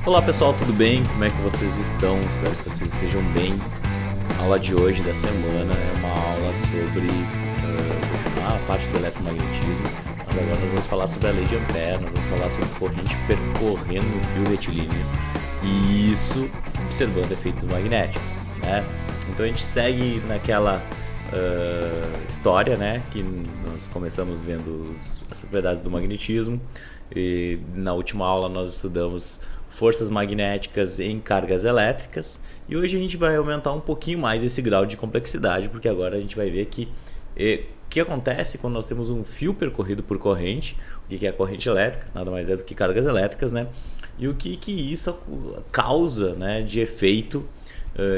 Olá pessoal, tudo bem? Como é que vocês estão? Espero que vocês estejam bem. A aula de hoje da semana é uma aula sobre a parte do eletromagnetismo. Mas agora nós vamos falar sobre a lei de Ampère, nós vamos falar sobre corrente percorrendo o fio retilíneo e isso observando efeitos magnéticos, né? Então a gente segue naquela história, né, que nós começamos vendo as propriedades do magnetismo e na última aula nós estudamos forças magnéticas em cargas elétricas e hoje a gente vai aumentar um pouquinho mais esse grau de complexidade, porque agora a gente vai ver que o que acontece quando nós temos um fio percorrido por corrente, o que é a corrente elétrica, nada mais é do que cargas elétricas, né? E o que isso causa, né, de efeito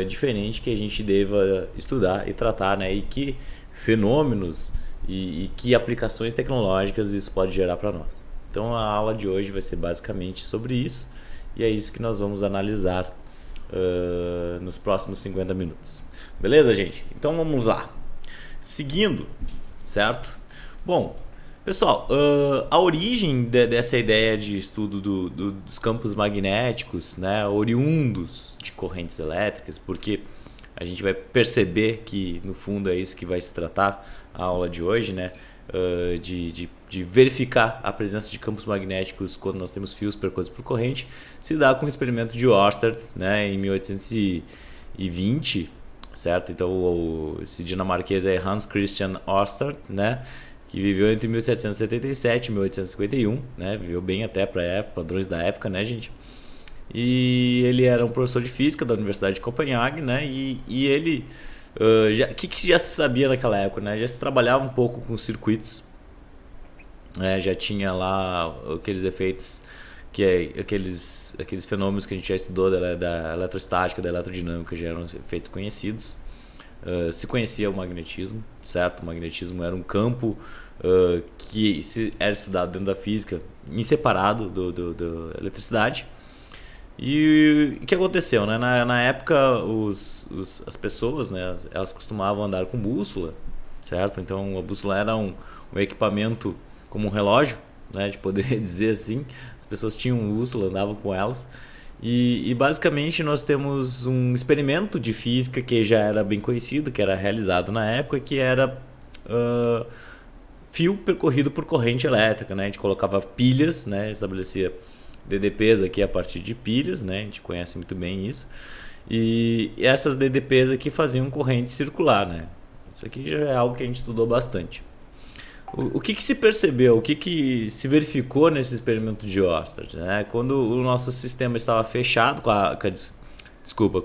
diferente que a gente deva estudar e tratar, né? E que fenômenos e que aplicações tecnológicas isso pode gerar para nós. Então a aula de hoje vai ser basicamente sobre isso e é isso que nós vamos analisar nos próximos 50 minutos. Beleza, gente? Então vamos lá. Seguindo, certo? Bom, pessoal, a origem dessa ideia de estudo dos campos magnéticos, né, oriundos de correntes elétricas, porque a gente vai perceber que no fundo é isso que vai se tratar a aula de hoje, né, de verificar a presença de campos magnéticos quando nós temos fios percorridos por corrente, se dá com o experimento de Ørsted, né, em 1820, certo? Então esse dinamarquês é Hans Christian Ørsted, né, que viveu entre 1777 e 1851, né, viveu bem até para padrões da época, né, gente? E ele era um professor de física da Universidade de Copenhague, né, e ele o que já se sabia naquela época, né? Já se trabalhava um pouco com circuitos, né? Já tinha lá aqueles efeitos, aqueles fenômenos que a gente já estudou da eletrostática, da eletrodinâmica, já eram efeitos conhecidos. Se conhecia o magnetismo, certo? O magnetismo era um campo que era estudado dentro da física, em separado da eletricidade. E o que aconteceu, né? Na época as pessoas, né, elas costumavam andar com bússola, certo? Então a bússola era um equipamento como um relógio, né, de poder dizer assim. As pessoas tinham bússola, andavam com elas. E basicamente nós temos um experimento de física que já era bem conhecido, que era realizado na época, que era fio percorrido por corrente elétrica, né? A gente colocava pilhas, né, estabelecia DDPs aqui a partir de pilhas, né? A gente conhece muito bem isso. E essas DDPs aqui faziam corrente circular, né? Isso aqui já é algo que a gente estudou bastante. O que se percebeu, o que se verificou nesse experimento de Ørsted, né? Quando o nosso sistema estava fechado com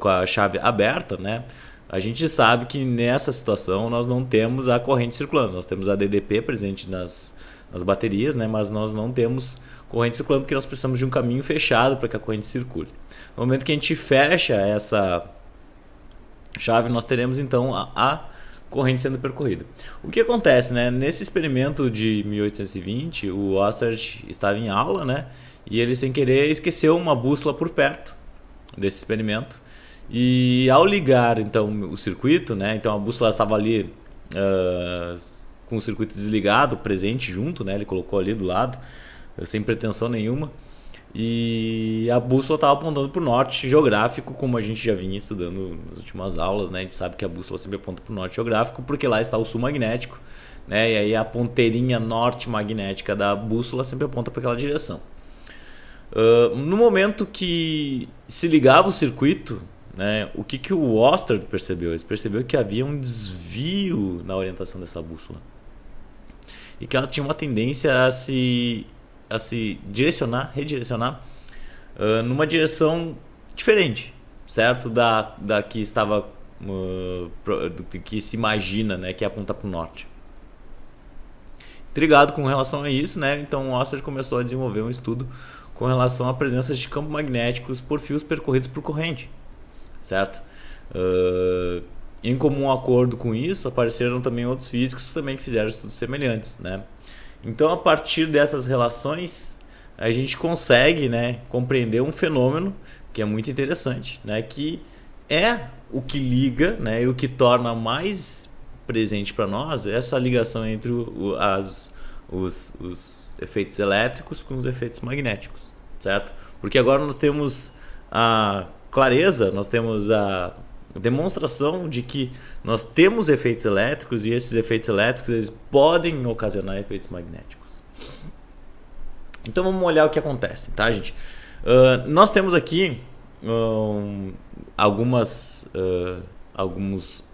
a chave aberta, né? A gente sabe que nessa situação nós não temos a corrente circulando, nós temos a DDP presente nas baterias, né? Mas nós não temos corrente circulando porque nós precisamos de um caminho fechado para que a corrente circule. No momento que a gente fecha essa chave, nós teremos então a corrente sendo percorrida. O que acontece, né? Nesse experimento de 1820, o Ørsted estava em aula, né? E ele sem querer esqueceu uma bússola por perto desse experimento. E ao ligar então o circuito, né? Então a bússola estava ali com o circuito desligado, presente junto, né? Ele colocou ali do lado, sem pretensão nenhuma. E a bússola estava apontando para o norte geográfico, como a gente já vinha estudando nas últimas aulas, né? A gente sabe que a bússola sempre aponta para o norte geográfico, porque lá está o sul magnético, né? E aí a ponteirinha norte magnética da bússola sempre aponta para aquela direção. No momento que se ligava o circuito, né, o que o Ørsted percebeu? Ele percebeu que havia um desvio na orientação dessa bússola e que ela tinha uma tendência a se redirecionar numa direção diferente, certo? Da que estava do que se imagina, né, que é apontar para o norte. Intrigado com relação a isso, né, então o Ørsted começou a desenvolver um estudo com relação à presença de campos magnéticos por fios percorridos por corrente, certo? Em comum acordo com isso, apareceram também outros físicos também que fizeram estudos semelhantes, né? Então, a partir dessas relações, a gente consegue, né, compreender um fenômeno que é muito interessante, né, que é o que liga, né, e o que torna mais presente para nós essa ligação entre os efeitos elétricos com os efeitos magnéticos, certo? Porque agora nós temos a clareza, nós temos a demonstração de que nós temos efeitos elétricos e esses efeitos elétricos eles podem ocasionar efeitos magnéticos. Então vamos olhar o que acontece, tá, gente? Nós temos aqui alguns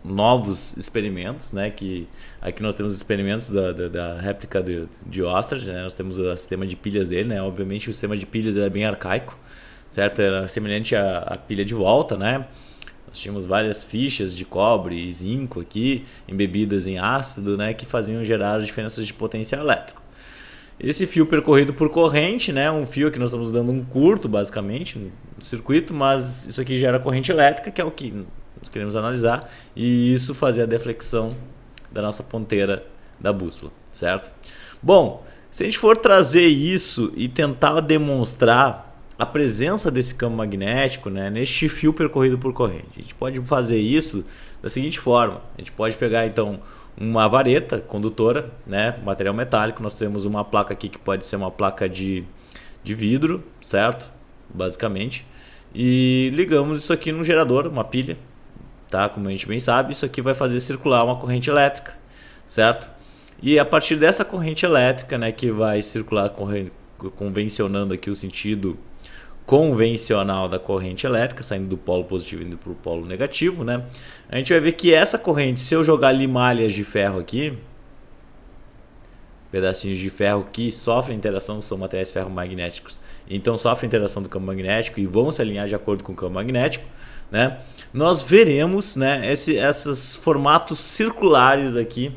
novos experimentos, né? Que aqui nós temos experimentos da réplica de Ostrich, né? Nós temos o sistema de pilhas dele, né? Obviamente o sistema de pilhas é bem arcaico, certo? Era semelhante à pilha de volta, né? Nós tínhamos várias fichas de cobre e zinco aqui, embebidas em ácido, né? Que faziam gerar diferenças de potencial elétrico. Esse fio percorrido por corrente, né, um fio que nós estamos dando um curto, basicamente, no circuito, mas isso aqui gera corrente elétrica, que é o que nós queremos analisar, e isso fazer a deflexão da nossa ponteira da bússola, certo? Bom, se a gente for trazer isso e tentar demonstrar a presença desse campo magnético, né, neste fio percorrido por corrente, a gente pode fazer isso da seguinte forma: a gente pode pegar então uma vareta condutora, né, material metálico. Nós temos uma placa aqui que pode ser uma placa de vidro, certo? Basicamente. E ligamos isso aqui num gerador, uma pilha, tá? Como a gente bem sabe, isso aqui vai fazer circular uma corrente elétrica, certo? E a partir dessa corrente elétrica, né, que vai circular convencionando aqui o sentido convencional da corrente elétrica, saindo do polo positivo e indo para o polo negativo, né? A gente vai ver que essa corrente, se eu jogar ali malhas de ferro aqui, pedacinhos de ferro que sofrem interação, são materiais ferromagnéticos, então sofrem interação do campo magnético e vão se alinhar de acordo com o campo magnético, né? Nós veremos, né, esses formatos circulares aqui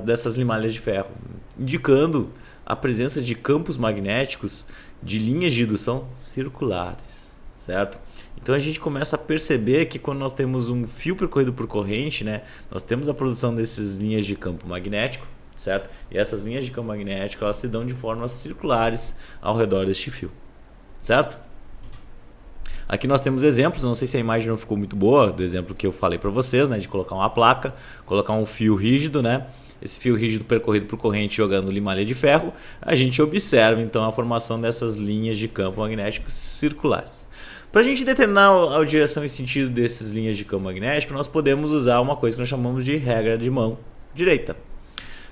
dessas limalhas de ferro, indicando a presença de campos magnéticos de linhas de indução circulares, certo? Então a gente começa a perceber que quando nós temos um fio percorrido por corrente, né, nós temos a produção dessas linhas de campo magnético, certo? E essas linhas de campo magnético, elas se dão de formas circulares ao redor deste fio, certo? Aqui nós temos exemplos, não sei se a imagem não ficou muito boa, do exemplo que eu falei para vocês, né, de colocar uma placa, colocar um fio rígido, né? Esse fio rígido percorrido por corrente jogando limalha de ferro, a gente observa então a formação dessas linhas de campo magnético circulares. Para a gente determinar a direção e sentido dessas linhas de campo magnético, nós podemos usar uma coisa que nós chamamos de regra de mão direita.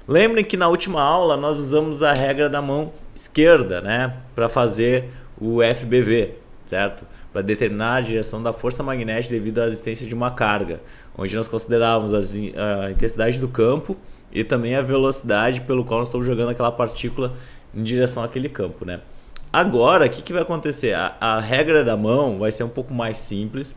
Lembrem que na última aula nós usamos a regra da mão esquerda, né, para fazer o FBV, certo? Para determinar a direção da força magnética devido à existência de uma carga, onde nós considerávamos a intensidade do campo e também a velocidade pelo qual nós estamos jogando aquela partícula em direção àquele campo, né? Agora, o que vai acontecer? A regra da mão vai ser um pouco mais simples.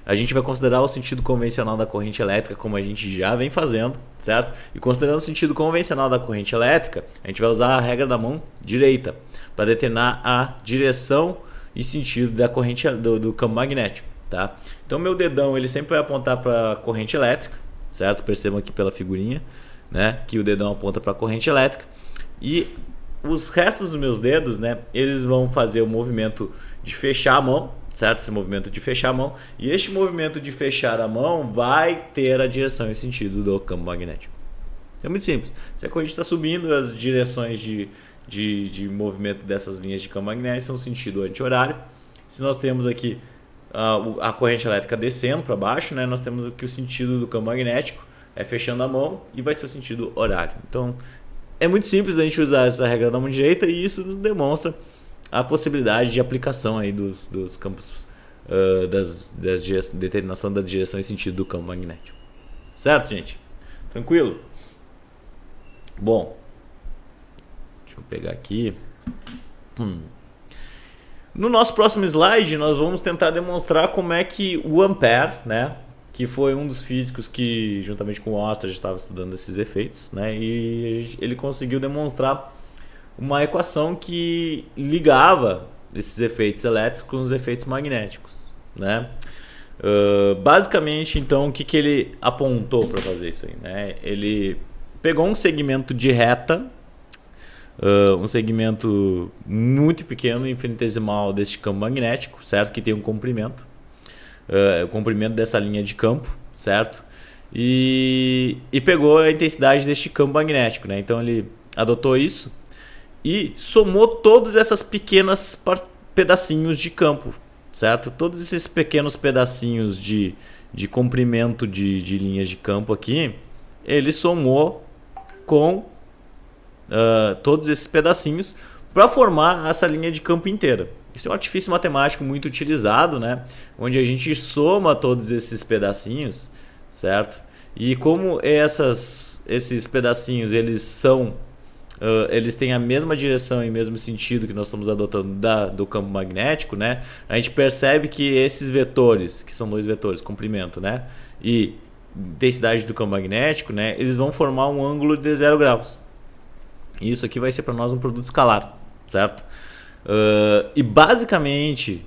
A gente vai considerar o sentido convencional da corrente elétrica, como a gente já vem fazendo, certo? E considerando o sentido convencional da corrente elétrica, a gente vai usar a regra da mão direita para determinar a direção e sentido da corrente do campo magnético, tá? Então, meu dedão ele sempre vai apontar para a corrente elétrica, certo? Percebam aqui pela figurinha, né, que o dedão aponta para a corrente elétrica, e os restos dos meus dedos, né, eles vão fazer o movimento de fechar a mão, certo? Esse movimento de fechar a mão, e este movimento de fechar a mão vai ter a direção e sentido do campo magnético. É muito simples. Se a corrente está subindo, as direções de movimento dessas linhas de campo magnético são sentido anti-horário. Se nós temos aqui a corrente elétrica descendo para baixo, né, nós temos aqui o sentido do campo magnético é fechando a mão e vai ser o sentido horário. Então é muito simples a gente usar essa regra da mão direita, e isso demonstra a possibilidade de aplicação aí dos campos, determinação da direção e sentido do campo magnético. Certo, gente? Tranquilo? Bom, deixa eu pegar aqui. No nosso próximo slide, nós vamos tentar demonstrar como é que o Ampère, né, que foi um dos físicos que, juntamente com o Ostrich, estava estudando esses efeitos, né? E ele conseguiu demonstrar uma equação que ligava esses efeitos elétricos com os efeitos magnéticos, né? Basicamente, então, o que ele apontou para fazer isso aí, né? Ele pegou um segmento de reta, um segmento muito pequeno, infinitesimal deste campo magnético, certo? Que tem um comprimento. O comprimento dessa linha de campo, certo? E pegou a intensidade deste campo magnético, né? Então ele adotou isso e somou todas essas pequenas pedacinhos de campo, certo? Todos esses pequenos pedacinhos de comprimento de linhas de campo aqui, ele somou com todos esses pedacinhos para formar essa linha de campo inteira. Isso é um artifício matemático muito utilizado, né? Onde a gente soma todos esses pedacinhos, certo? E como esses pedacinhos eles têm a mesma direção e mesmo sentido que nós estamos adotando do campo magnético, né? A gente percebe que esses vetores, que são dois vetores, comprimento, né? E intensidade do campo magnético, né? Eles vão formar um ângulo de 0 graus. E isso aqui vai ser para nós um produto escalar, certo? E basicamente,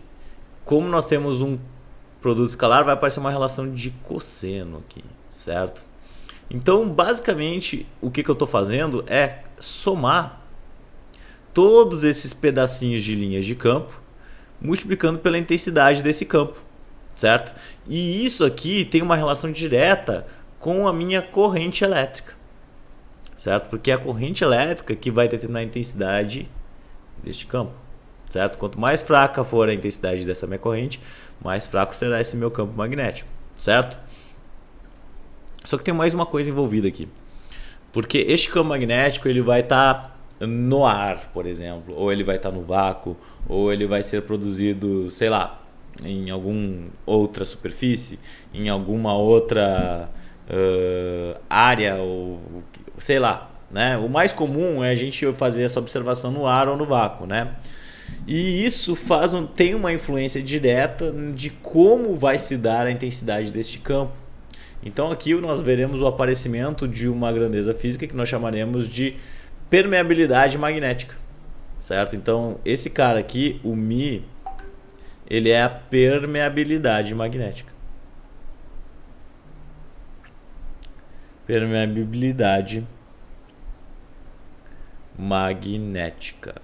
como nós temos um produto escalar, vai aparecer uma relação de cosseno aqui, certo? Então, basicamente, o que eu estou fazendo é somar todos esses pedacinhos de linhas de campo, multiplicando pela intensidade desse campo, certo? E isso aqui tem uma relação direta com a minha corrente elétrica, certo? Porque é a corrente elétrica que vai determinar a intensidade deste campo, certo? Quanto mais fraca for a intensidade dessa minha corrente, mais fraco será esse meu campo magnético, certo? Só que tem mais uma coisa envolvida aqui. Porque este campo magnético ele vai estar no ar, por exemplo, ou ele vai estar no vácuo, ou ele vai ser produzido, sei lá, em alguma outra superfície, em alguma outra área, ou sei lá, né? O mais comum é a gente fazer essa observação no ar ou no vácuo, né? E isso tem uma influência direta de como vai se dar a intensidade deste campo. Então aqui nós veremos o aparecimento de uma grandeza física que nós chamaremos de permeabilidade magnética, certo? Então esse cara aqui, o μ, ele é a permeabilidade magnética. Permeabilidade magnética.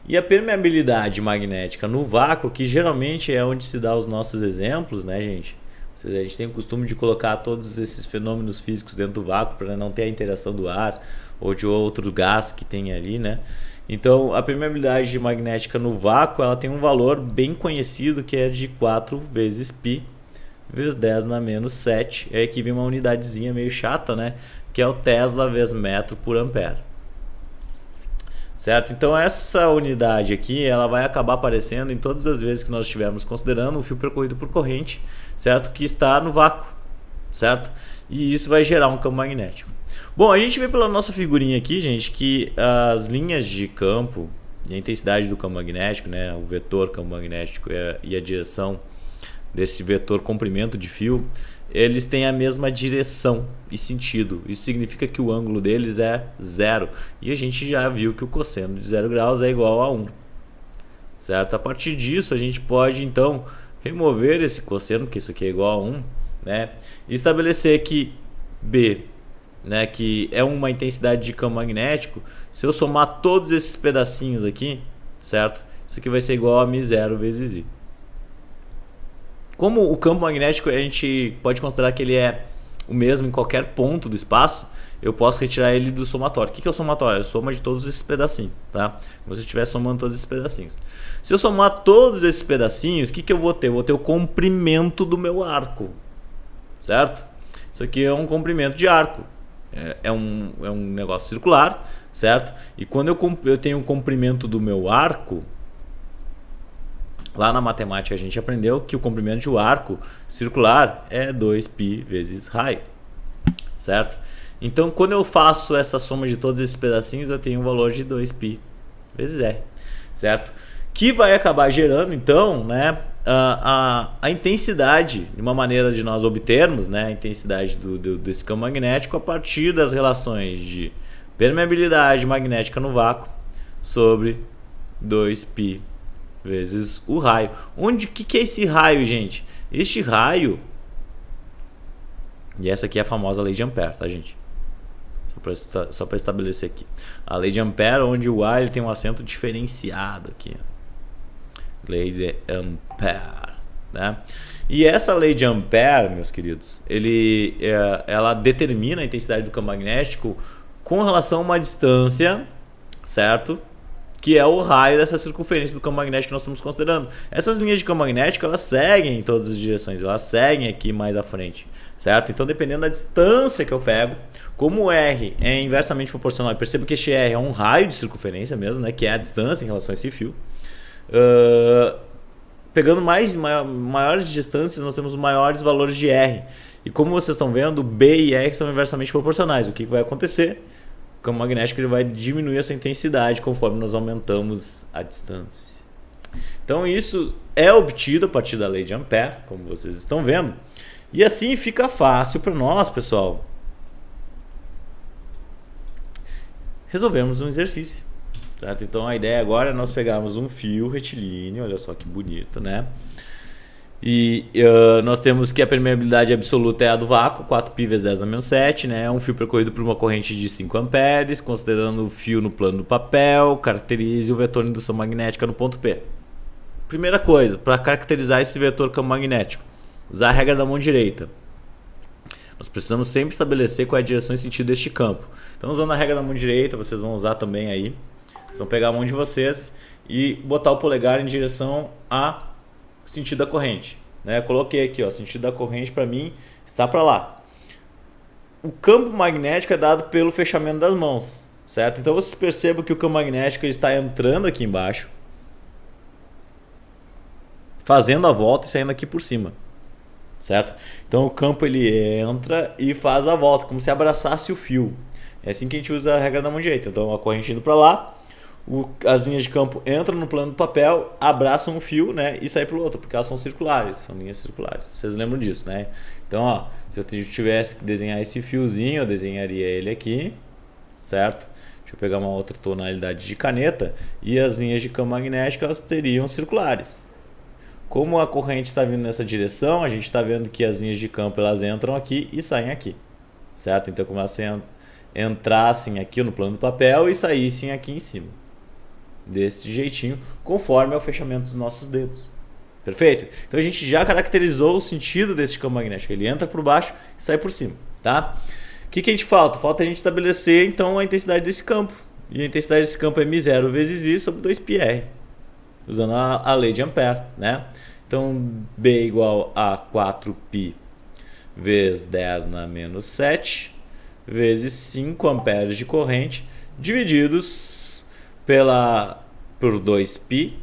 E a permeabilidade magnética no vácuo, que geralmente é onde se dá os nossos exemplos, né, gente? A gente tem o costume de colocar todos esses fenômenos físicos dentro do vácuo para não ter a interação do ar ou de outro gás que tem ali, né? Então, a permeabilidade magnética no vácuo ela tem um valor bem conhecido que é de 4 vezes π vezes 10 na menos 7. É aqui vem uma unidadezinha meio chata, né? Que é o Tesla vezes metro por ampere. Certo? Então essa unidade aqui ela vai acabar aparecendo em todas as vezes que nós estivermos considerando um fio percorrido por corrente, certo? Que está no vácuo, certo? E isso vai gerar um campo magnético. Bom, a gente vê pela nossa figurinha aqui, gente, que as linhas de campo e a intensidade do campo magnético, né? O vetor campo magnético e a direção desse vetor comprimento de fio, eles têm a mesma direção e sentido. Isso significa que o ângulo deles é 0. E a gente já viu que o cosseno de 0 graus é igual a 1. Certo? A partir disso, a gente pode, então, remover esse cosseno, que isso aqui é igual a 1, né? E estabelecer que B, né, que é uma intensidade de campo magnético, se eu somar todos esses pedacinhos aqui, certo? Isso aqui vai ser igual a μ0 vezes I. Como o campo magnético a gente pode considerar que ele é o mesmo em qualquer ponto do espaço, eu posso retirar ele do somatório. O que é o somatório? É a soma de todos esses pedacinhos, tá? Como se eu estiver somando todos esses pedacinhos. Se eu somar todos esses pedacinhos, o que eu vou ter? Eu vou ter o comprimento do meu arco, certo? Isso aqui é um comprimento de arco. É um negócio circular, certo? E quando eu tenho o comprimento do meu arco, lá na matemática a gente aprendeu que o comprimento de um arco circular é 2π vezes raio, certo? Então quando eu faço essa soma de todos esses pedacinhos, eu tenho um valor de 2π vezes R, certo? Que vai acabar gerando então, né, a intensidade, de uma maneira de nós obtermos, né, a intensidade desse campo magnético a partir das relações de permeabilidade magnética no vácuo sobre 2π vezes o raio. Que é esse raio, gente? Este raio, e essa aqui é a famosa lei de Ampère, tá, gente? Só para estabelecer aqui. A lei de Ampère, onde o A ele tem um acento diferenciado aqui. Lei de Ampère, né? E essa lei de Ampère, meus queridos, ela determina a intensidade do campo magnético com relação a uma distância, certo? que é o raio dessa circunferência do campo magnético que nós estamos considerando. Essas linhas de campo magnético, elas seguem em todas as direções, elas seguem aqui mais à frente, certo? Então, dependendo da distância que eu pego, como o R é inversamente proporcional, perceba que este R é um raio de circunferência mesmo, né, que é a distância em relação a esse fio. Pegando maiores distâncias, nós temos maiores valores de R. E como vocês estão vendo, B e R são inversamente proporcionais. O que vai acontecer? O campo magnético ele vai diminuir a sua intensidade conforme nós aumentamos a distância. Então isso é obtido a partir da lei de Ampère, como vocês estão vendo. E assim fica fácil para nós, pessoal, resolvermos um exercício. Certo? Então a ideia agora é nós pegarmos um fio retilíneo, olha só que bonito, né? E nós temos que a permeabilidade absoluta é a do vácuo, 4π vezes 10 na menos 7, né? É um fio percorrido por uma corrente de 5 amperes, considerando o fio no plano do papel, caracterize o vetor de indução magnética no ponto P. Primeira coisa, para caracterizar esse vetor campo magnético, usar a regra da mão direita. Nós precisamos sempre estabelecer qual é a direção e sentido deste campo. Então, usando a regra da mão direita, vocês vão usar também aí. Vocês vão pegar a mão de vocês e botar o polegar em direção a sentido da corrente, né? Eu coloquei aqui, ó, sentido da corrente para mim está para lá. O campo magnético é dado pelo fechamento das mãos, certo? Então vocês percebam que o campo magnético ele está entrando aqui embaixo, fazendo a volta e saindo aqui por cima, certo? Então o campo ele entra e faz a volta, como se abraçasse o fio. É assim que a gente usa a regra da mão direita. Então a corrente indo para lá, as linhas de campo entram no plano do papel, abraçam um fio, né, e saem para o outro, porque elas são circulares, são linhas circulares. Vocês lembram disso, né? Então, ó, se eu tivesse que desenhar esse fiozinho, eu desenharia ele aqui, certo? Deixa eu pegar uma outra tonalidade de caneta e as linhas de campo magnético elas seriam circulares. Como a corrente está vindo nessa direção, a gente está vendo que as linhas de campo elas entram aqui e saem aqui, certo? Então, como elas entrassem aqui no plano do papel e saíssem aqui em cima. Desse jeitinho, conforme é o fechamento dos nossos dedos. Perfeito? Então a gente já caracterizou o sentido desse campo magnético. Ele entra por baixo e sai por cima. Tá? O que a gente falta? Falta a gente estabelecer então a intensidade desse campo. E a intensidade desse campo é μ0 vezes I sobre 2πr. Usando a lei de Ampère. Né? Então B igual a 4π vezes 10 na menos 7 vezes 5 amperes de corrente divididos por 2π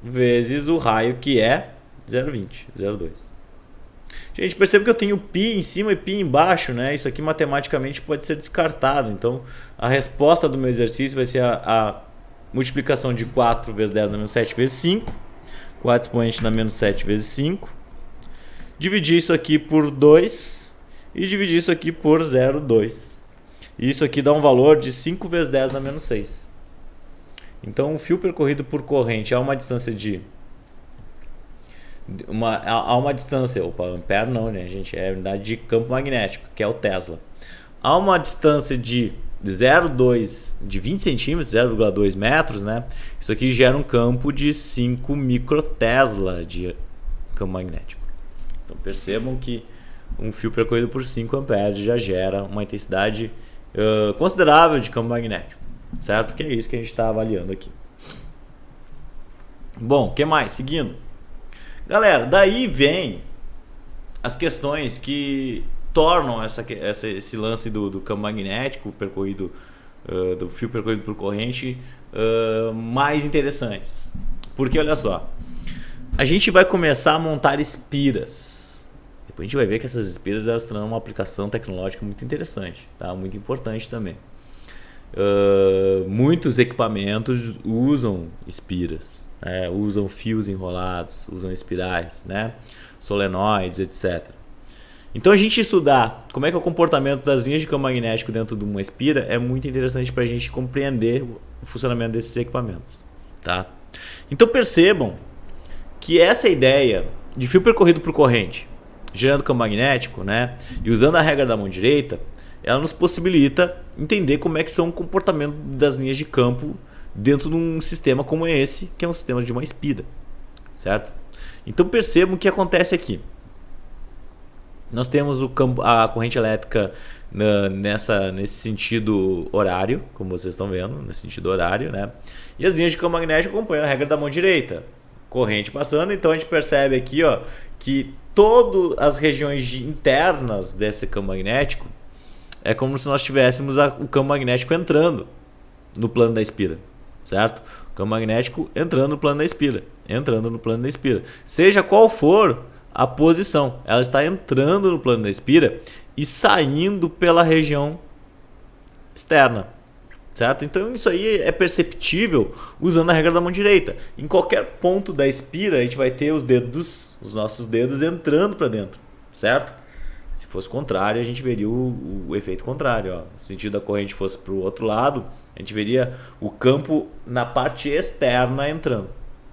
vezes o raio que é 0,20, 0,2. Gente, percebe que eu tenho π em cima e π embaixo, né? Isso aqui matematicamente pode ser descartado. Então, a resposta do meu exercício vai ser a multiplicação de 4 vezes 10 na menos 7 vezes 5. 4 expoente na menos 7 vezes 5. Dividir isso aqui por 2 e dividir isso aqui por 0,2. E isso aqui dá um valor de 5 vezes 10 na menos 6. Então, um fio percorrido por corrente a uma distância ampere não, né, gente? É a unidade de campo magnético, que é o Tesla. A uma distância de 0,2 de 20 centímetros, 0,2 metros, né? Isso aqui gera um campo de 5 microtesla de campo magnético. Então, percebam que um fio percorrido por 5 amperes já gera uma intensidade considerável de campo magnético. Certo? Que é isso que a gente está avaliando aqui. Bom, o que mais? Seguindo. Galera, daí vem as questões que tornam esse lance do campo magnético percorrido, do fio percorrido por corrente mais interessantes. Porque olha só, a gente vai começar a montar espiras. Depois a gente vai ver que essas espiras elas terão uma aplicação tecnológica muito interessante, tá? Muito importante também. Muitos equipamentos usam espiras, né? Usam fios enrolados, usam espirais, né? Solenoides, etc. Então a gente estudar como é que é o comportamento das linhas de campo magnético dentro de uma espira é muito interessante para a gente compreender o funcionamento desses equipamentos, tá? Então percebam que essa ideia de fio percorrido por corrente gerando campo magnético, né? E usando a regra da mão direita, ela nos possibilita entender como é que são o comportamento das linhas de campo dentro de um sistema como esse, que é um sistema de uma espira, certo? Então percebam o que acontece aqui. Nós temos a corrente elétrica nesse sentido horário, como vocês estão vendo, nesse sentido horário, né? E as linhas de campo magnético acompanham a regra da mão direita. Corrente passando, então a gente percebe aqui, ó, que todas as regiões internas desse campo magnético é como se nós tivéssemos o campo magnético entrando no plano da espira, certo? O campo magnético entrando no plano da espira, entrando no plano da espira. Seja qual for a posição, ela está entrando no plano da espira e saindo pela região externa, certo? Então isso aí é perceptível usando a regra da mão direita. Em qualquer ponto da espira a gente vai ter os nossos dedos entrando para dentro, certo? Se fosse contrário, a gente veria o efeito contrário, ó. Se o sentido da corrente fosse para o outro lado, a gente veria o campo na parte externa entrando.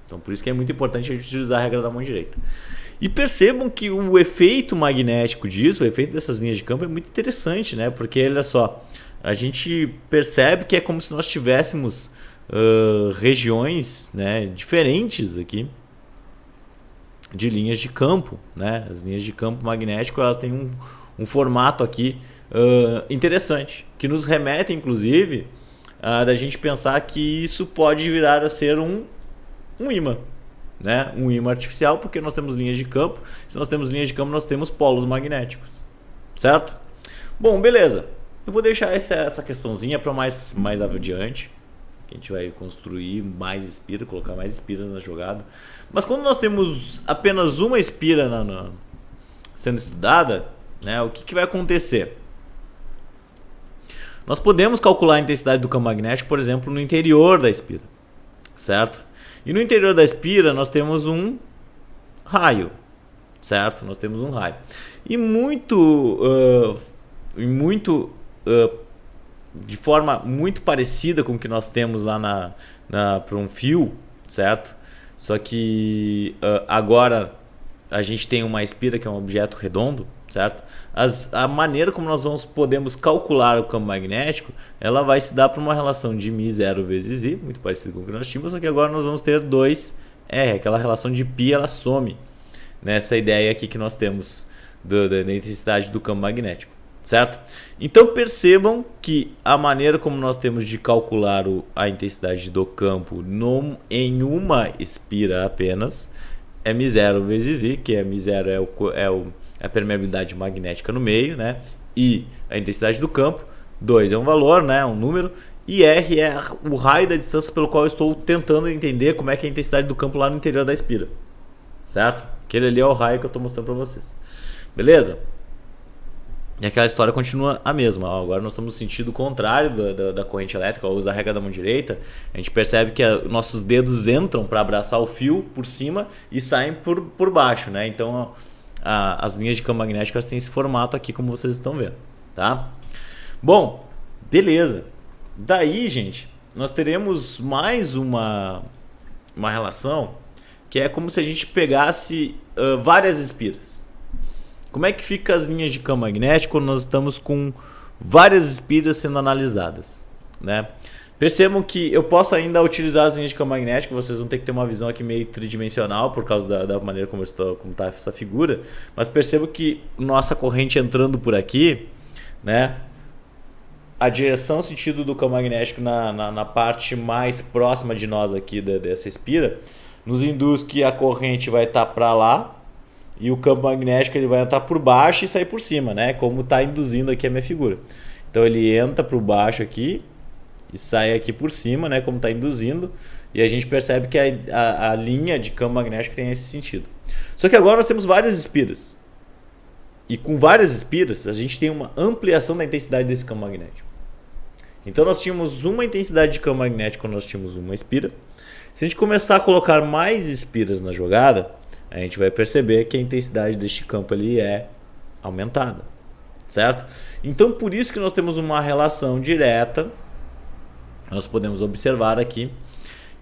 Então por isso que é muito importante a gente utilizar a regra da mão direita. E percebam que o efeito magnético disso, o efeito dessas linhas de campo é muito interessante, né? Porque olha só, a gente percebe que é como se nós tivéssemos regiões, né, diferentes aqui de linhas de campo, né? As linhas de campo magnético, elas têm um formato aqui interessante, que nos remete inclusive da gente pensar que isso pode virar a ser um ímã, né? Um ímã artificial, porque nós temos linhas de campo. Se nós temos linhas de campo, nós temos polos magnéticos, certo? Bom, beleza. Eu vou deixar essa questãozinha para mais adiante. A gente vai construir mais espira, colocar mais espiras na jogada. Mas quando nós temos apenas uma espira sendo estudada, né, o que vai acontecer? Nós podemos calcular a intensidade do campo magnético, por exemplo, no interior da espira, certo? E no interior da espira nós temos um raio, certo? Nós temos um raio. E de forma muito parecida com o que nós temos lá para um fio, certo? Só que agora a gente tem uma espira que é um objeto redondo, certo? A maneira como nós podemos calcular o campo magnético, ela vai se dar para uma relação de μ0 vezes I, muito parecido com o que nós tínhamos, só que agora nós vamos ter 2R, aquela relação de π, ela some nessa ideia aqui que nós temos da intensidade do campo magnético, certo? Então percebam que a maneira como nós temos de calcular a intensidade do campo em uma espira apenas é μ0 vezes I, que μ0 é a permeabilidade magnética no meio, né? I a intensidade do campo, 2 é um valor, né? Um número, e R é o raio da distância pelo qual eu estou tentando entender como é que é a intensidade do campo lá no interior da espira, certo? Aquele ali é o raio que eu estou mostrando para vocês, beleza? E aquela história continua a mesma. Agora nós estamos no sentido contrário da corrente elétrica. Ao usar a regra da mão direita, a gente percebe que nossos dedos entram para abraçar o fio por cima e saem por baixo, né? Então as linhas de campo magnético têm esse formato aqui, como vocês estão vendo, tá? Bom, beleza. Daí, gente, nós teremos mais uma relação que é como se a gente pegasse várias espiras. Como é que fica as linhas de campo magnético quando nós estamos com várias espiras sendo analisadas, né? Percebam que eu posso ainda utilizar as linhas de campo magnético, vocês vão ter que ter uma visão aqui meio tridimensional por causa da maneira como está essa figura, mas percebo que nossa corrente entrando por aqui, né, a direção, o sentido do campo magnético na parte mais próxima de nós aqui dessa espira, nos induz que a corrente vai estar para lá e o campo magnético ele vai entrar por baixo e sair por cima, né, como está induzindo aqui a minha figura. Então ele entra por baixo aqui e sai aqui por cima, né, como está induzindo, e a gente percebe que a linha de campo magnético tem esse sentido. Só que agora nós temos várias espiras, e com várias espiras a gente tem uma ampliação da intensidade desse campo magnético. Então nós tínhamos uma intensidade de campo magnético quando nós tínhamos uma espira. Se a gente começar a colocar mais espiras na jogada, a gente vai perceber que a intensidade deste campo ali é aumentada, certo? Então por isso que nós temos uma relação direta. Nós podemos observar aqui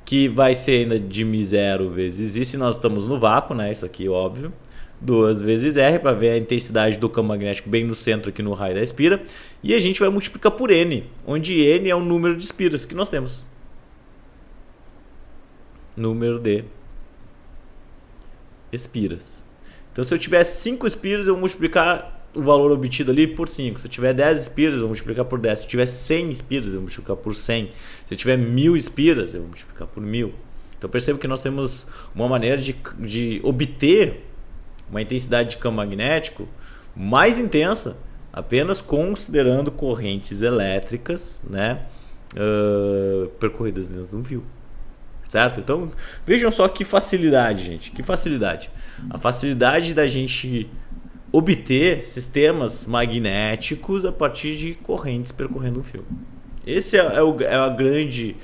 que vai ser ainda de μ0 vezes I, se nós estamos no vácuo, né? Isso aqui é óbvio. 2 vezes R para ver a intensidade do campo magnético bem no centro aqui no raio da espira. E a gente vai multiplicar por N, onde N é o número de espiras que nós temos. Número de espiras. Então se eu tiver 5 espiras, eu vou multiplicar o valor obtido ali por 5. Se eu tiver 10 espiras, eu vou multiplicar por 10. Se eu tiver 100 espiras, eu vou multiplicar por 100. Se eu tiver 1000 espiras, eu vou multiplicar por 1000. Então perceba que nós temos uma maneira de obter uma intensidade de campo magnético mais intensa apenas considerando correntes elétricas, né, percorridas dentro de um fio. Certo? Então vejam só que facilidade, gente. Que facilidade. A facilidade da gente obter sistemas magnéticos a partir de correntes percorrendo um fio. Esse é a grande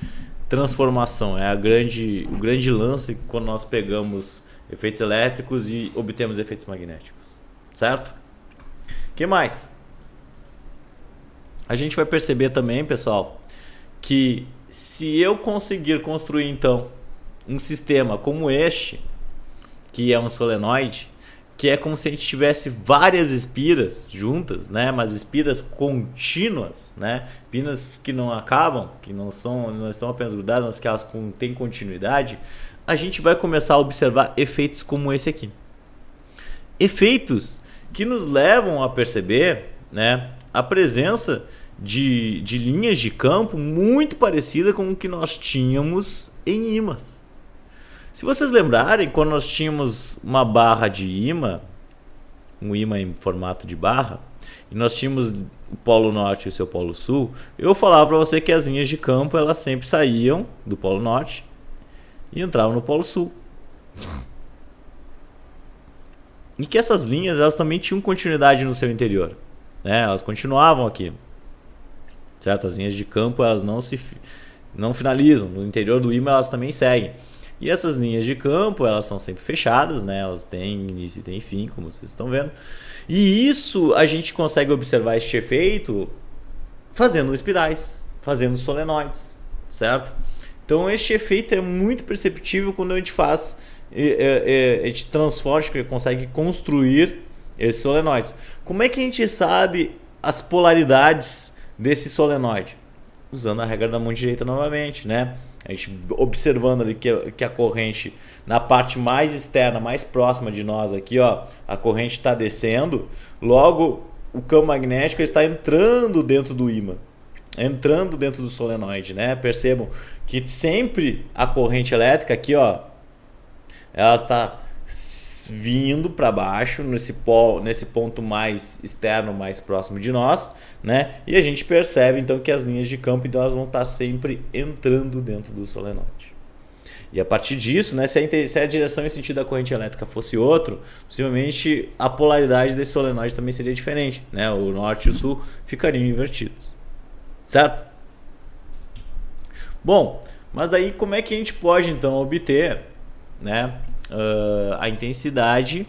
transformação, é o grande lance quando nós pegamos efeitos elétricos e obtemos efeitos magnéticos. Certo? O que mais? A gente vai perceber também, pessoal, que se eu conseguir construir então um sistema como este, que é um solenoide, que é como se a gente tivesse várias espiras juntas, né? Mas espiras contínuas, né? Pinas que não acabam, que não estão apenas grudadas, mas que elas têm continuidade, a gente vai começar a observar efeitos como esse aqui. Efeitos que nos levam a perceber, né, a presença de linhas de campo muito parecida com o que nós tínhamos em ímãs. Se vocês lembrarem, quando nós tínhamos uma barra de ímã, um ímã em formato de barra, e nós tínhamos o polo norte e o seu polo sul, eu falava para você que as linhas de campo elas sempre saíam do polo norte e entravam no polo sul. E que essas linhas elas também tinham continuidade no seu interior, né? Elas continuavam aqui. Certo? As linhas de campo elas não finalizam, no interior do ímã elas também seguem. E essas linhas de campo elas são sempre fechadas, né? Elas têm início e têm fim, como vocês estão vendo. E isso a gente consegue observar este efeito fazendo espirais, fazendo solenoides, certo? Então este efeito é muito perceptível quando a gente faz, a gente transforma, a gente consegue construir esses solenoides. Como é que a gente sabe as polaridades desse solenoide? Usando a regra da mão direita novamente, né? A gente observando ali que a corrente na parte mais externa, mais próxima de nós aqui, ó, a corrente está descendo, logo o campo magnético está entrando dentro do ímã, entrando dentro do solenoide, né? Percebam que sempre a corrente elétrica aqui, ó, ela está vindo para baixo nesse ponto mais externo, mais próximo de nós, né? E a gente percebe então que as linhas de campo então elas vão estar sempre entrando dentro do solenoide. E a partir disso, né, se a direção e o sentido da corrente elétrica fosse outro, possivelmente a polaridade desse solenoide também seria diferente, né? O norte e o sul ficariam invertidos, certo? Bom, mas daí como é que a gente pode então obter, né, a intensidade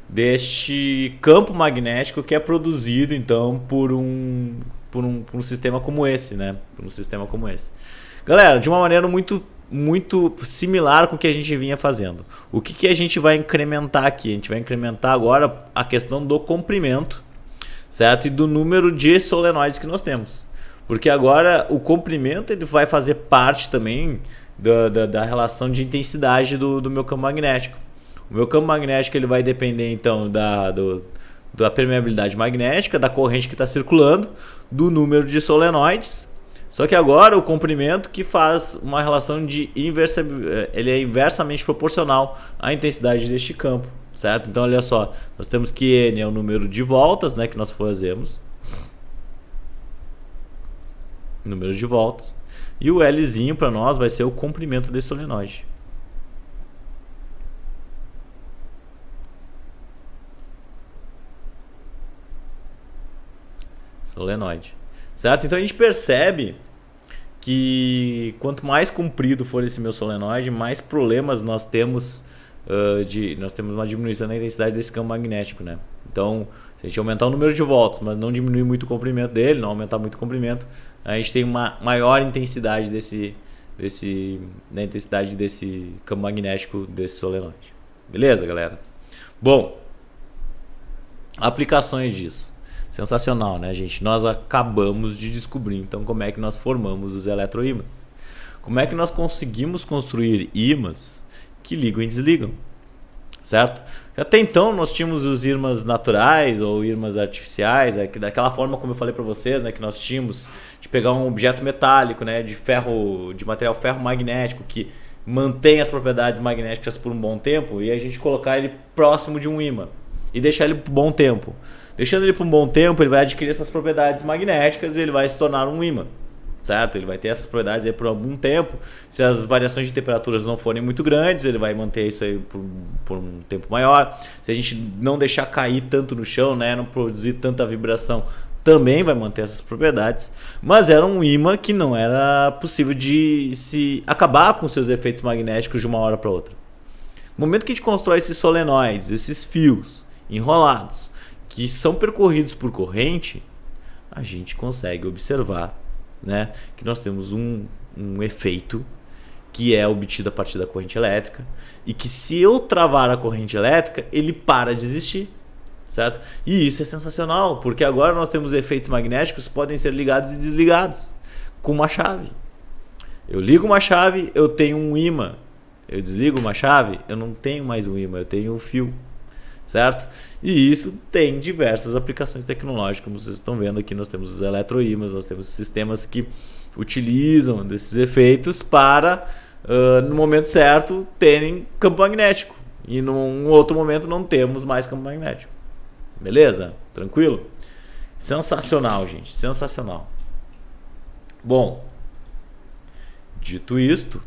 deste campo magnético que é produzido então por um sistema como esse, né? Por um sistema como esse. Galera, de uma maneira muito similar com o que a gente vinha fazendo. O que a gente vai incrementar aqui? A gente vai incrementar agora a questão do comprimento, certo? E do número de solenoides que nós temos. Porque agora o comprimento ele vai fazer parte também da relação de intensidade do meu campo magnético. O meu campo magnético ele vai depender então da permeabilidade magnética, da corrente que está circulando, do número de solenoides. Só que agora o comprimento que faz uma relação ele é inversamente proporcional à intensidade deste campo, certo? Então olha só, nós temos que N é o número de voltas, né, que nós fazemos, número de voltas. E o Lzinho para nós vai ser o comprimento desse solenoide. Solenoide. Certo? Então a gente percebe que quanto mais comprido for esse meu solenoide, mais problemas nós temos nós temos uma diminuição na intensidade desse campo magnético, né? Então, se a gente aumentar o número de voltas, mas não diminuir muito o comprimento dele, não aumentar muito o comprimento, a gente tem uma maior intensidade na intensidade desse campo magnético desse solenoide. Beleza, galera? Bom, aplicações disso. Sensacional, né, gente? Nós acabamos de descobrir, então, como é que nós formamos os eletroímãs. Como é que nós conseguimos construir ímãs que ligam e desligam. certo? Até então nós tínhamos os ímãs naturais ou ímãs artificiais, daquela forma como eu falei para vocês, né, que nós tínhamos de pegar um objeto metálico, né, de ferro, de material ferromagnético que mantém as propriedades magnéticas por um bom tempo e a gente colocar ele próximo de um ímã e deixar ele por um bom tempo. Deixando ele por um bom tempo, ele vai adquirir essas propriedades magnéticas e ele vai se tornar um ímã. Certo? Ele vai ter essas propriedades aí por algum tempo. Se as variações de temperaturas não forem muito grandes, ele vai manter isso aí por um tempo maior. Se a gente não deixar cair tanto no chão, né, não produzir tanta vibração, também vai manter essas propriedades. Mas era um ímã que não era possível de se acabar com seus efeitos magnéticos de uma hora para outra. No momento que a gente constrói esses solenoides, esses fios enrolados, que são percorridos por corrente, a gente consegue observar, né, que nós temos um efeito que é obtido a partir da corrente elétrica e que se eu travar a corrente elétrica, ele para de existir, certo? E isso é sensacional, porque agora nós temos efeitos magnéticos que podem ser ligados e desligados com uma chave. Eu ligo uma chave, eu tenho um ímã. Eu desligo uma chave, eu não tenho mais um ímã, eu tenho um fio, certo? E isso tem diversas aplicações tecnológicas, como vocês estão vendo aqui. Nós temos os eletroímãs, nós temos sistemas que utilizam desses efeitos para, no momento certo, terem campo magnético. E num outro momento não temos mais campo magnético. Beleza? Tranquilo? Sensacional, gente. Sensacional. Bom, dito isto,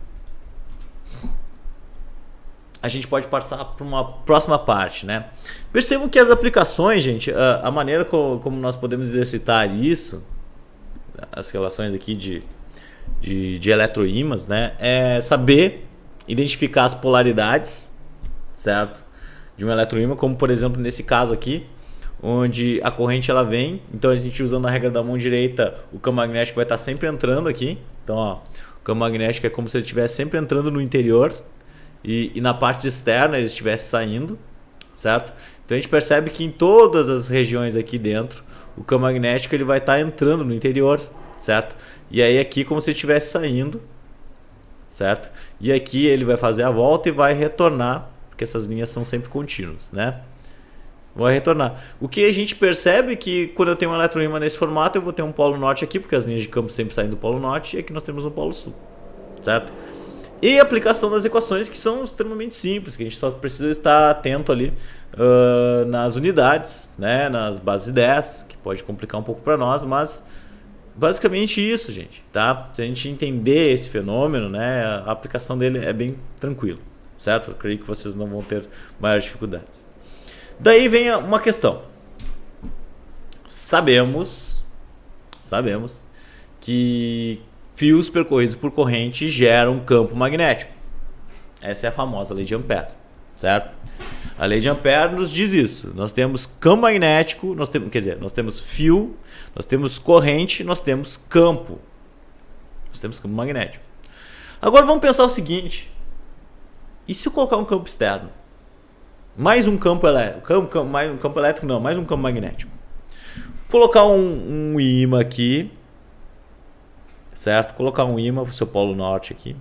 a gente pode passar para uma próxima parte, né? Percebam que as aplicações, gente, a maneira como nós podemos exercitar isso, as relações aqui de eletroímãs, né? É saber identificar as polaridades, certo? De um eletroímã, como por exemplo nesse caso aqui, onde a corrente ela vem, então a gente usando a regra da mão direita, o campo magnético vai estar sempre entrando aqui. Então, ó, o campo magnético é como se ele estivesse sempre entrando no interior. E na parte externa ele estivesse saindo, certo? Então a gente percebe que em todas as regiões aqui dentro, o campo magnético ele vai estar entrando no interior, certo? E aí aqui como se ele estivesse saindo, certo? E aqui ele vai fazer a volta e vai retornar, porque essas linhas são sempre contínuas, né? Vai retornar. O que a gente percebe é que quando eu tenho um eletroímã nesse formato, eu vou ter um polo norte aqui, porque as linhas de campo sempre saem do polo norte, e aqui nós temos um polo sul, certo? E a aplicação das equações que são extremamente simples, que a gente só precisa estar atento ali nas unidades, né, nas bases 10, que pode complicar um pouco para nós, mas basicamente isso, gente, tá? Se a gente entender esse fenômeno, né, a aplicação dele é bem tranquilo, certo? Eu creio que vocês não vão ter maiores dificuldades. Daí vem uma questão. Sabemos que fios percorridos por corrente geram campo magnético. Essa é a famosa lei de Ampère, certo? A lei de Ampère nos diz isso. Nós temos campo magnético, nós temos fio, nós temos corrente, nós temos campo. Nós temos campo magnético. Agora vamos pensar o seguinte: e se eu colocar um campo externo? Mais um campo elétrico, mais um campo elétrico não, mais um campo magnético. Vou colocar um ímã aqui, certo? Colocar um ímã para o seu polo norte aqui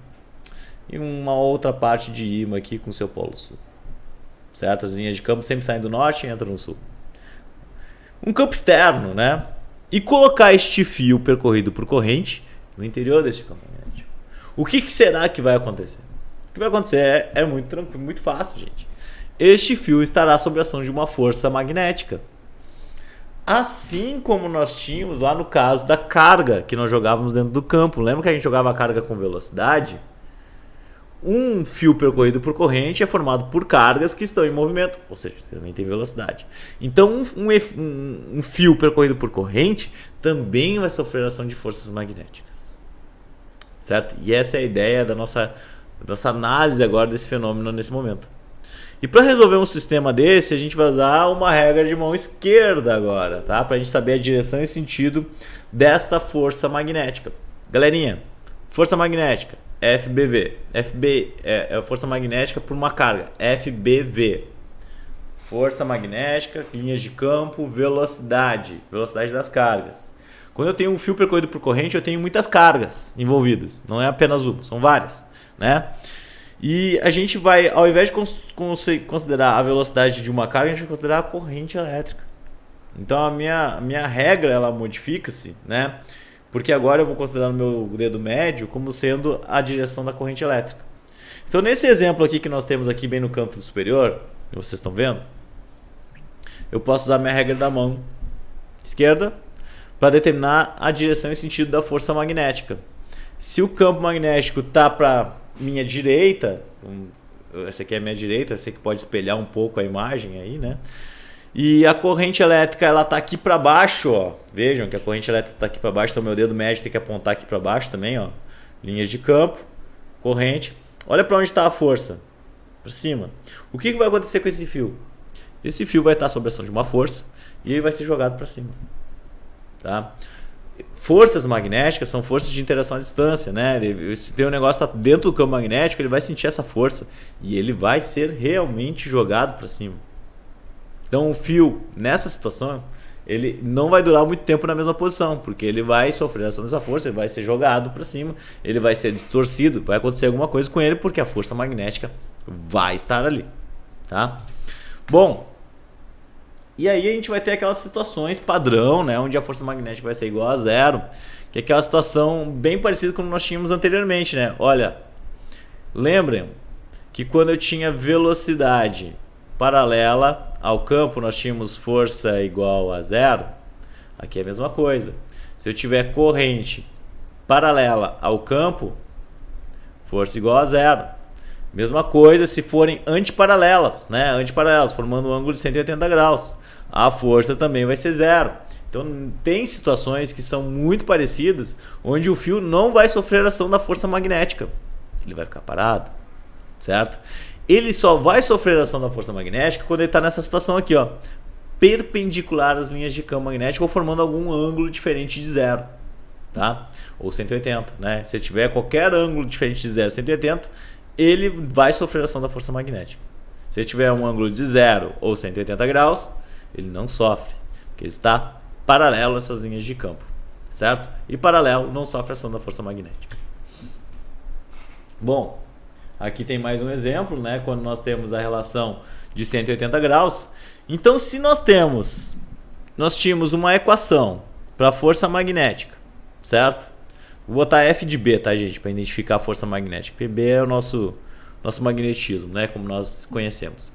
e uma outra parte de ímã aqui com o seu polo sul, certo? As linhas de campo sempre saem do norte e entram no sul. Um campo externo, né? E colocar este fio percorrido por corrente no interior deste campo magnético. O que será que vai acontecer? O que vai acontecer é muito tranquilo, muito fácil, gente. Este fio estará sob a ação de uma força magnética. Assim como nós tínhamos lá no caso da carga que nós jogávamos dentro do campo. Lembra que a gente jogava a carga com velocidade? Um fio percorrido por corrente é formado por cargas que estão em movimento, ou seja, também tem velocidade. Então um fio percorrido por corrente também vai sofrer ação de forças magnéticas, certo? E essa é a ideia da nossa análise agora desse fenômeno nesse momento. E para resolver um sistema desse, a gente vai usar uma regra de mão esquerda agora, tá? Para a gente saber a direção e sentido desta força magnética. Galerinha, força magnética, FBV. FB é a força magnética por uma carga, FBV. Força magnética, linhas de campo, velocidade das cargas. Quando eu tenho um fio percorrido por corrente, eu tenho muitas cargas envolvidas. Não é apenas uma, são várias, né? E a gente vai, ao invés de considerar a velocidade de uma carga, a gente vai considerar a corrente elétrica. Então a minha regra, ela modifica-se, né? Porque agora eu vou considerar o meu dedo médio como sendo a direção da corrente elétrica. Então nesse exemplo aqui que nós temos aqui bem no canto superior, que vocês estão vendo, eu posso usar minha regra da mão esquerda para determinar a direção e sentido da força magnética. Se o campo magnético está para minha direita, essa aqui é a minha direita, você que pode espelhar um pouco a imagem aí, né? E a corrente elétrica, ela está aqui para baixo, ó. Vejam que a corrente elétrica está aqui para baixo, então meu dedo médio tem que apontar aqui para baixo também, ó. Linhas de campo, corrente. Olha para onde está a força, para cima. O que vai acontecer com esse fio? Esse fio vai estar sob a ação de uma força e ele vai ser jogado para cima, tá? Forças magnéticas são forças de interação à distância, né? Se tem um negócio que está dentro do campo magnético, ele vai sentir essa força e ele vai ser realmente jogado para cima. Então o fio, nessa situação, ele não vai durar muito tempo na mesma posição, porque ele vai sofrer a ação dessa força, ele vai ser jogado para cima, ele vai ser distorcido, vai acontecer alguma coisa com ele, porque a força magnética vai estar ali, tá? Bom, e aí a gente vai ter aquelas situações padrão, né, onde a força magnética vai ser igual a zero, que é aquela situação bem parecida com o que nós tínhamos anteriormente, né? Olha, lembrem que quando eu tinha velocidade paralela ao campo, nós tínhamos força igual a zero. Aqui é a mesma coisa. Se eu tiver corrente paralela ao campo, força igual a zero. Mesma coisa se forem antiparalelas, né? Antiparalelas, formando um ângulo de 180 graus. A força também vai ser zero. Então tem situações que são muito parecidas, onde o fio não vai sofrer ação da força magnética. Ele vai ficar parado, certo? Ele só vai sofrer ação da força magnética quando ele está nessa situação aqui, ó, perpendicular às linhas de campo magnético ou formando algum ângulo diferente de zero, tá? Ou 180, né? Se tiver qualquer ângulo diferente de zero, 180, ele vai sofrer ação da força magnética. Se ele tiver um ângulo de 0 ou 180 graus, ele não sofre, porque ele está paralelo a essas linhas de campo, certo? E paralelo não sofre ação da força magnética. Bom, aqui tem mais um exemplo, né? Quando nós temos a relação de 180 graus. Então, se nós tínhamos uma equação para a força magnética, certo? Vou botar F de B, tá, gente? Para identificar a força magnética. PB é o nosso magnetismo, né? Como nós conhecemos.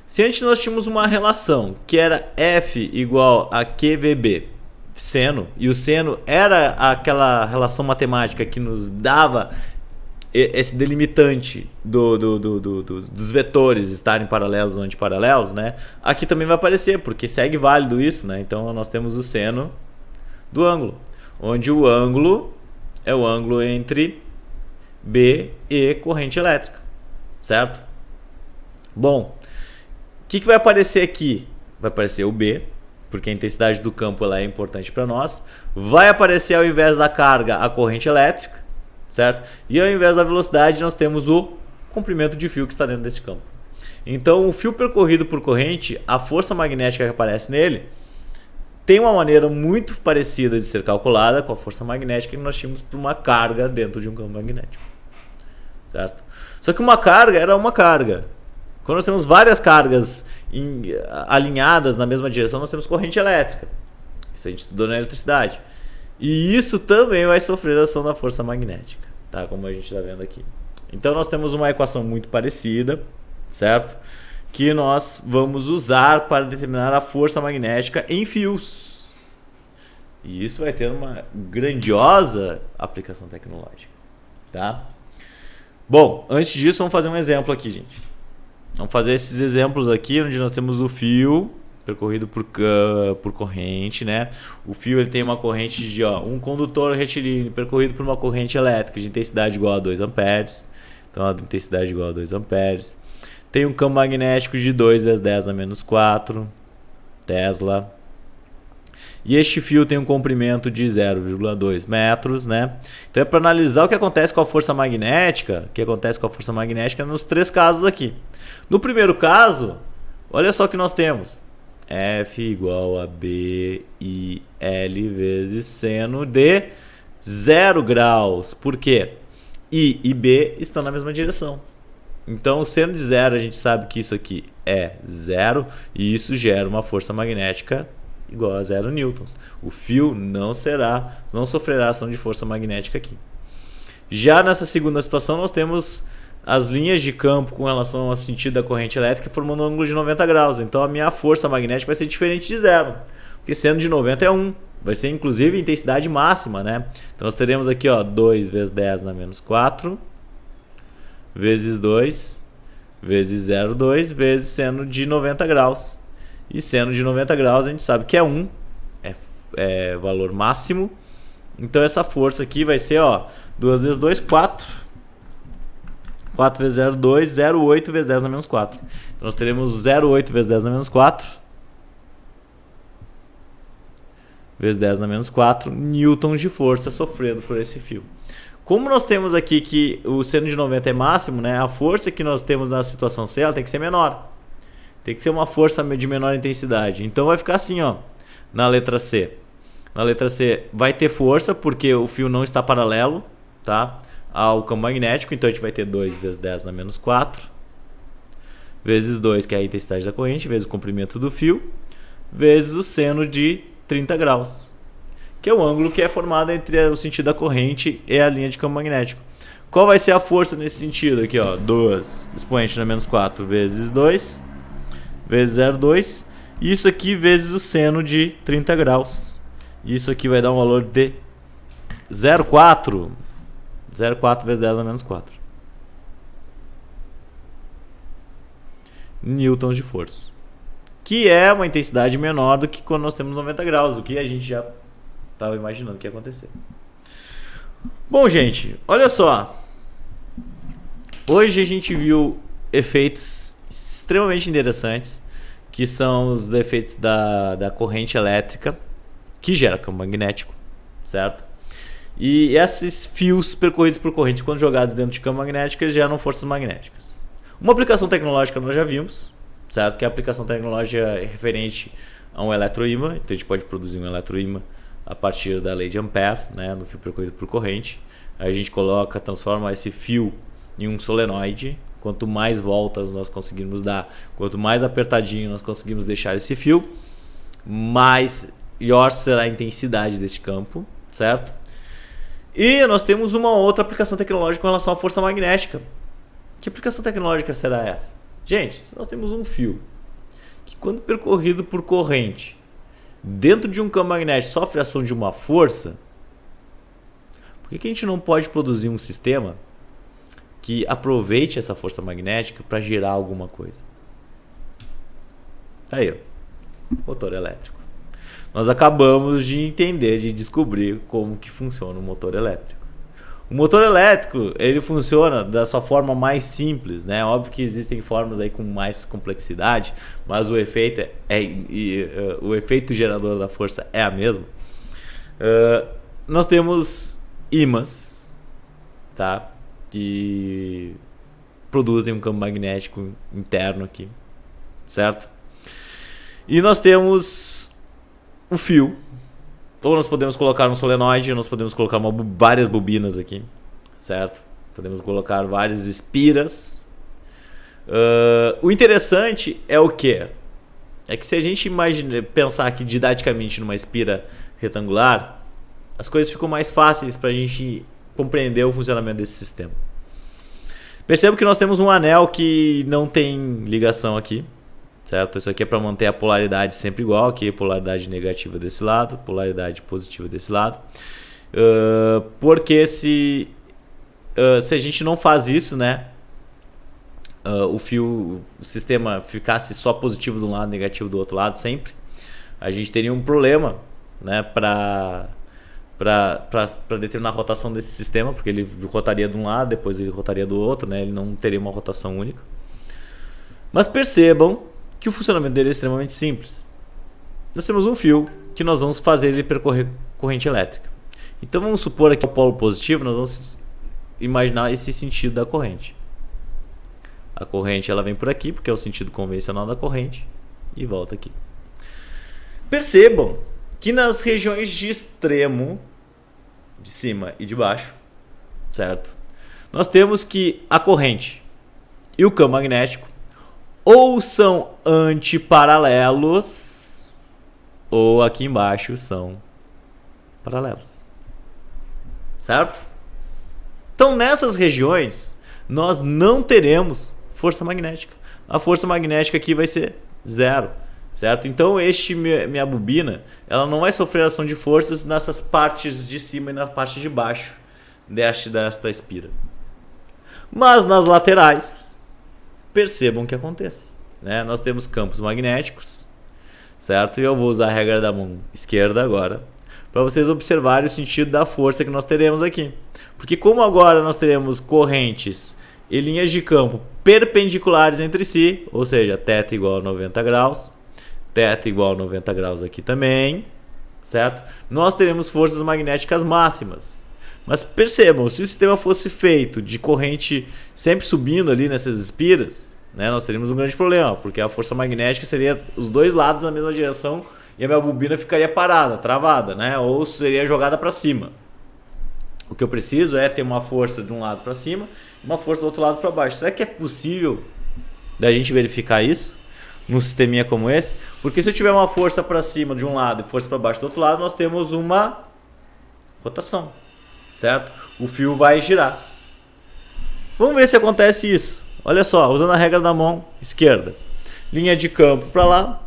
Se antes nós tínhamos uma relação que era F igual a QVB, seno, e o seno era aquela relação matemática que nos dava esse delimitante dos vetores estarem paralelos ou antiparalelos, né? Aqui também vai aparecer, porque segue válido isso, né? Então nós temos o seno do ângulo, onde o ângulo é o ângulo entre B e corrente elétrica, certo? Bom, o que vai aparecer aqui? Vai aparecer o B, porque a intensidade do campo ela é importante para nós. Vai aparecer ao invés da carga a corrente elétrica, certo? E ao invés da velocidade nós temos o comprimento de fio que está dentro desse campo. Então o fio percorrido por corrente, a força magnética que aparece nele, tem uma maneira muito parecida de ser calculada com a força magnética que nós tínhamos para uma carga dentro de um campo magnético, certo? Só que uma carga era uma carga. Quando nós temos várias cargas alinhadas na mesma direção, nós temos corrente elétrica. Isso a gente estudou na eletricidade. E isso também vai sofrer a ação da força magnética, tá? Como a gente está vendo aqui. Então nós temos uma equação muito parecida, certo? Que nós vamos usar para determinar a força magnética em fios. E isso vai ter uma grandiosa aplicação tecnológica, tá? Bom, antes disso vamos fazer um exemplo aqui, gente. Vamos fazer esses exemplos aqui, onde nós temos o fio percorrido por corrente, né? O fio ele tem uma corrente de um condutor retilíneo percorrido por uma corrente elétrica de intensidade igual a 2 amperes. Então, a intensidade igual a 2 amperes. Tem um campo magnético de 2 vezes 10 na menos 4 Tesla. E este fio tem um comprimento de 0,2 metros, né? Então é para analisar o que acontece com a força magnética, nos três casos aqui. No primeiro caso, olha só o que nós temos. F igual a B I L vezes seno de 0 graus. Por quê? I e B estão na mesma direção. Então, seno de zero, a gente sabe que isso aqui é zero e isso gera uma força magnética igual a 0 newtons. O fio não sofrerá ação de força magnética aqui. Já nessa segunda situação, nós temos as linhas de campo com relação ao sentido da corrente elétrica formando um ângulo de 90 graus. Então, a minha força magnética vai ser diferente de zero, porque seno de 90 é 1. Vai ser, inclusive, intensidade máxima, né? Então, nós teremos aqui, ó, 2 vezes 10 na menos 4, vezes 2, vezes 0,2, vezes seno de 90 graus. E seno de 90 graus a gente sabe que é 1, é valor máximo. Então essa força aqui vai ser, ó, 2 vezes 2, 4. 4 vezes 0,2, 0,8 vezes 10 na menos 4. Então nós teremos 0,8 vezes 10 na menos 4. Vezes 10 na menos 4 newtons de força sofrendo por esse fio. Como nós temos aqui que o seno de 90 é máximo, né, a força que nós temos na situação C ela tem que ser menor. Tem que ser uma força de menor intensidade. Então vai ficar assim, ó, na letra C. Na letra C vai ter força porque o fio não está paralelo, tá, ao campo magnético. Então a gente vai ter 2 vezes 10 na menos 4. Vezes 2, que é a intensidade da corrente, vezes o comprimento do fio, vezes o seno de 30 graus. Que é o ângulo que é formado entre o sentido da corrente e a linha de campo magnético. Qual vai ser a força nesse sentido aqui, ó? 2 expoente na menos 4 vezes 2 vezes 0,2. Isso aqui vezes o seno de 30 graus. Isso aqui vai dar um valor de 0,4. 0,4 vezes 10 na menos 4. Newtons de força. Que é uma intensidade menor do que quando nós temos 90 graus. O que a gente já estava imaginando que ia acontecer. Bom, gente, olha só. Hoje a gente viu efeitos extremamente interessantes, que são os efeitos da corrente elétrica que gera campo magnético, certo? E esses fios percorridos por corrente, quando jogados dentro de campo magnético, eles geram forças magnéticas. Uma aplicação tecnológica nós já vimos, certo? Que é a aplicação tecnológica referente a um eletroímã. Então a gente pode produzir um eletroímã a partir da lei de Ampère, né, no fio percorrido por corrente. A gente transforma esse fio em um solenoide. Quanto mais voltas nós conseguirmos dar, quanto mais apertadinho nós conseguimos deixar esse fio, maior será a intensidade deste campo, certo? E nós temos uma outra aplicação tecnológica com relação à força magnética. Que aplicação tecnológica será essa? Gente, se nós temos um fio que, quando percorrido por corrente, dentro de um campo magnético sofre a ação de uma força, por que a gente não pode produzir um sistema que aproveite essa força magnética para gerar alguma coisa? Aí, ó, motor elétrico. Nós acabamos de entender, de descobrir como que funciona o motor elétrico. O motor elétrico, ele funciona da sua forma mais simples, né? Óbvio que existem formas aí com mais complexidade, mas o efeito o efeito gerador da força é a mesma. Nós temos ímãs, tá? Que produzem um campo magnético interno aqui, certo? E nós temos o fio. Ou nós podemos colocar um solenoide, ou nós podemos colocar várias bobinas aqui, certo? Podemos colocar várias espiras. O interessante é o quê? É que se a gente pensar aqui didaticamente numa espira retangular, as coisas ficam mais fáceis para a gente compreender o funcionamento desse sistema. Perceba que nós temos um anel que não tem ligação aqui, certo? Isso aqui é para manter a polaridade sempre igual, aqui a polaridade negativa desse lado, polaridade positiva desse lado. Porque se a gente não faz isso, né? O sistema ficasse só positivo de um lado, negativo do outro lado sempre, a gente teria um problema, né, para determinar a rotação desse sistema, porque ele rotaria de um lado, depois ele rotaria do outro, né? Ele não teria uma rotação única. Mas percebam que o funcionamento dele é extremamente simples. Nós temos um fio que nós vamos fazer ele percorrer corrente elétrica. Então vamos supor aqui o polo positivo, nós vamos imaginar esse sentido da corrente. A corrente ela vem por aqui, porque é o sentido convencional da corrente, e volta aqui. Percebam que nas regiões de extremo, de cima e de baixo, certo? Nós temos que a corrente, e o campo magnético ou são antiparalelos ou aqui embaixo são paralelos. Certo? Então nessas regiões nós não teremos força magnética. A força magnética aqui vai ser zero. Certo? Então minha bobina ela não vai sofrer ação de forças nessas partes de cima e na parte de baixo desta espira. Mas nas laterais, percebam o que acontece. Né? Nós temos campos magnéticos, certo? E eu vou usar a regra da mão esquerda agora, para vocês observarem o sentido da força que nós teremos aqui. Porque como agora nós teremos correntes e linhas de campo perpendiculares entre si, ou seja, θ igual a 90 graus, θ igual a 90 graus aqui também, certo? Nós teremos forças magnéticas máximas. Mas percebam, se o sistema fosse feito de corrente sempre subindo ali nessas espiras, né, nós teríamos um grande problema, porque a força magnética seria os dois lados na mesma direção e a minha bobina ficaria parada, travada, né, ou seria jogada para cima. O que eu preciso é ter uma força de um lado para cima e uma força do outro lado para baixo. Será que é possível da gente verificar isso num sisteminha como esse? Porque se eu tiver uma força para cima de um lado e força para baixo do outro lado, nós temos uma rotação. Certo? O fio vai girar. Vamos ver se acontece isso. Olha só, usando a regra da mão esquerda. Linha de campo para lá.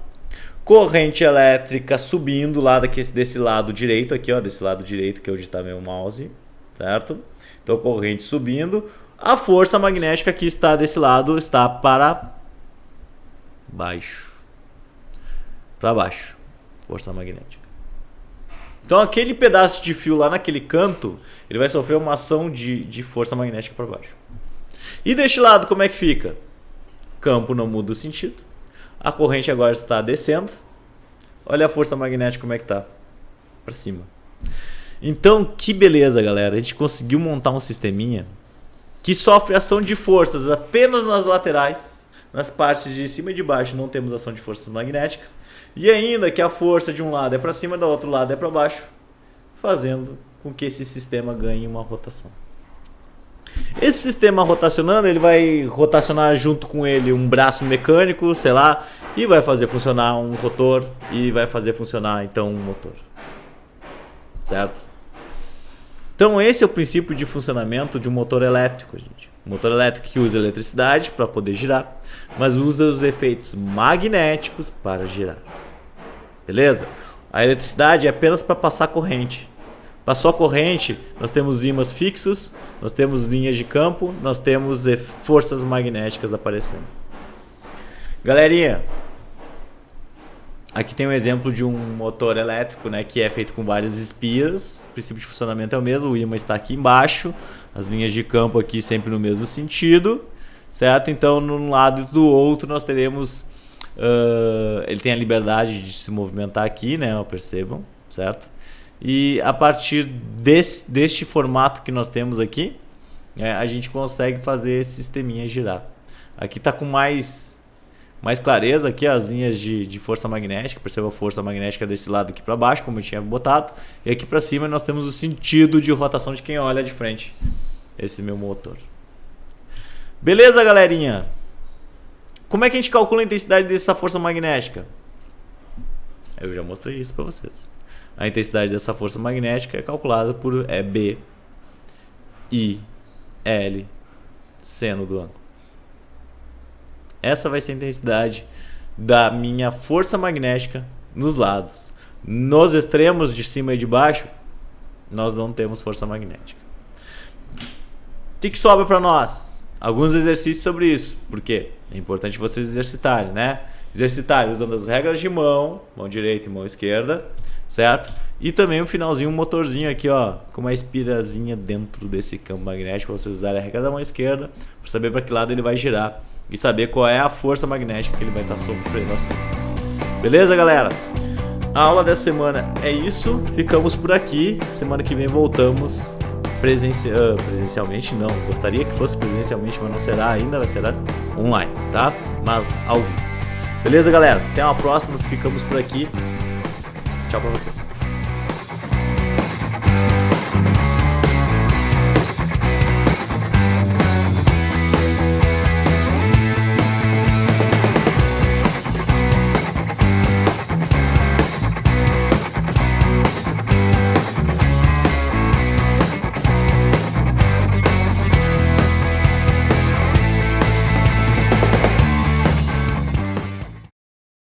Corrente elétrica subindo lá desse lado direito aqui, ó, desse lado direito que é onde está meu mouse, certo? Então corrente subindo. A força magnética que está desse lado está para baixo. Para baixo. Força magnética. Então aquele pedaço de fio lá naquele canto, ele vai sofrer uma ação de força magnética para baixo. E deste lado como é que fica? Campo não muda o sentido. A corrente agora está descendo. Olha a força magnética como é que está. Para cima. Então que beleza, galera. A gente conseguiu montar um sisteminha que sofre ação de forças apenas nas laterais. Nas partes de cima e de baixo não temos ação de forças magnéticas. E ainda que a força de um lado é para cima e do outro lado é para baixo, fazendo com que esse sistema ganhe uma rotação. Esse sistema rotacionando, ele vai rotacionar junto com ele um braço mecânico, sei lá, e vai fazer funcionar um rotor e vai fazer funcionar então um motor. Certo? Então esse é o princípio de funcionamento de um motor elétrico, gente. Um motor elétrico que usa eletricidade para poder girar, mas usa os efeitos magnéticos para girar. Beleza? A eletricidade é apenas para passar corrente. Passou a corrente, nós temos ímãs fixos, nós temos linhas de campo, nós temos forças magnéticas aparecendo. Galerinha, aqui tem um exemplo de um motor elétrico, né, que é feito com várias espiras. O princípio de funcionamento é o mesmo, o ímã está aqui embaixo, as linhas de campo aqui sempre no mesmo sentido, certo? Então, num lado e do outro nós teremos... ele tem a liberdade de se movimentar aqui, né? Percebam, certo? E a partir deste formato que nós temos aqui, a gente consegue fazer esse sisteminha girar. Aqui está com mais clareza aqui as linhas de força magnética. Perceba a força magnética desse lado aqui para baixo, como eu tinha botado, e aqui para cima nós temos o sentido de rotação de quem olha de frente esse meu motor. Beleza, galerinha? Como é que a gente calcula a intensidade dessa força magnética? Eu já mostrei isso para vocês. A intensidade dessa força magnética é calculada por B, I, L, seno do ângulo. Essa vai ser a intensidade da minha força magnética nos lados. Nos extremos de cima e de baixo, nós não temos força magnética. O que sobra para nós? Alguns exercícios sobre isso. Por quê? É importante vocês exercitarem, né? Exercitarem usando as regras de mão direita e mão esquerda, certo? E também o finalzinho, um motorzinho aqui, ó, com uma espirazinha dentro desse campo magnético, para vocês usarem a regra da mão esquerda, para saber para que lado ele vai girar e saber qual é a força magnética que ele vai estar sofrendo assim. Beleza, galera? A aula dessa semana é isso. Ficamos por aqui. Semana que vem voltamos presencialmente, não. Gostaria que fosse presencialmente, mas não será ainda, vai ser online, tá? Mas ao vivo. Beleza, galera? Até uma próxima. Ficamos por aqui. Tchau pra vocês.